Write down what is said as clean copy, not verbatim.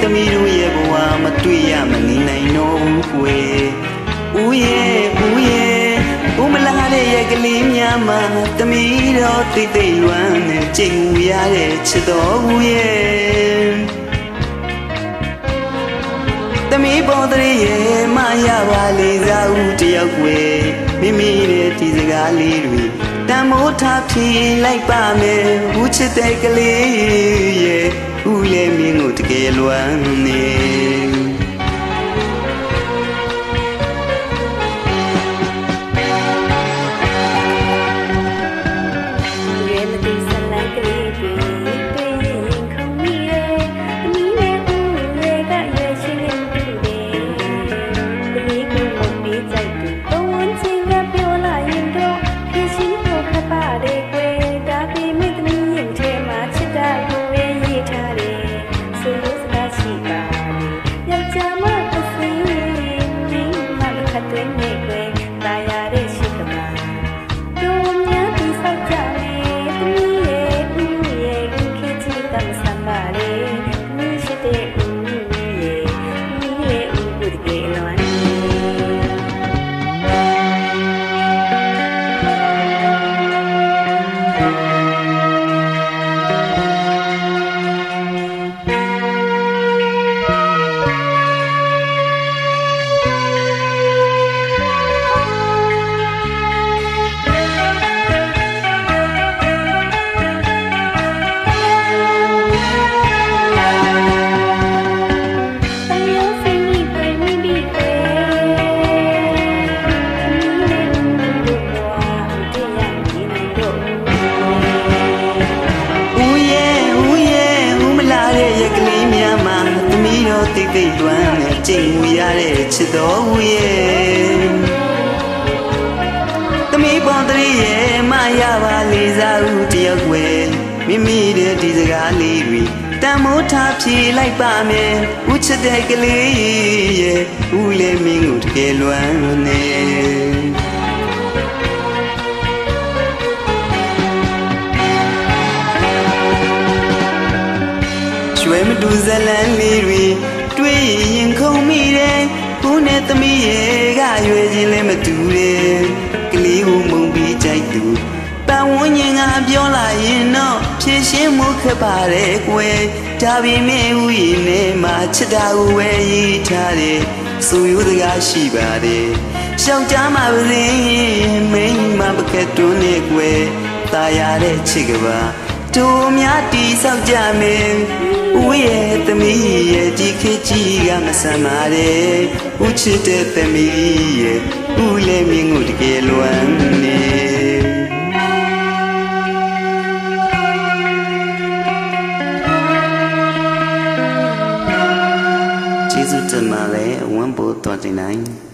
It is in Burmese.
သမီးတို့ရဲ့ဘဝမတွေ့ရမနေနိုင်တော့ဘူးကွယ်ဦးရဲ့ဦးမလာတဲ့ရဲ့ကလေးများမှာသမီးတော်တိတ်တိတ်လွမ်းနဲ့ကြိမ်ဝရတဲ့ချစ်တော်ဦးရဲ့သမီးပေါ်တည်းရဲ့မရပါလေစားဦးတယောက်ွယ်မိမိရဲ့ဒီစကားလေးတွေတန်မိုးထားဖြေလိုက်ပါမယ်ဦးချစ်တဲ့ကလေးရဲ့ဦးလည်းမင်းကိုတကယ်လွမ်းနေတိတ်တိတ်လွမ်းနဲ့ကြိမ်ဝရတဲ့ချစ်တော်ဦးရဲ့သမီးပေါ်တည်းရဲ့မရပါလေစားဦးတယောက်ွယ်မိမိရဲ့ဒီစကားလေးတွေတန်မိုးထားဖြေလိုက်ပါမယ်ဦးချစ်တဲ့ကလေးရဲ့ဦးလည်းမင်းကိုတကယ်လွမ်းနေရွှေမတူဇလန်းလေးတွေတွေ့ရင်ခုန်မိတယ်ကိုနဲ့သမီးရဲ့ကရွယ်ချင်းလည်းမတူတယ်ကလေးကိုမုံပြီးကြိုက်သူပတ်ဝန်းကျင်ကပြောလာရင်တော့ဖြည့်ရှင်းမှုခက်ပါတယ်ကွယ်ဒါပေမဲ့ဦးရင်နဲ့မှချစ်တာကိုပဲရေးထားတယ်ဆိုရိုးစကားရှိပါတယ်ရှောက်ကြမှာပါစေမိန်းမပကက်တွန်းနဲ့ကွယ်ตายရတဲ့ချစ်ကပါတို့များတီဆောက်ကြမယ်ဦးရဲ့သမီးရဲ့ဒီခေတ်ကြီးကမဆန်ပါနဲ့ဦးချစ်တဲ့သမီးရဲ့ဦးလည်းမင်းကိုတကယ်လွမ်းနေကျေးဇူးတင်ပါတယ်ဝမ်းပို့တော်တင်နိုင်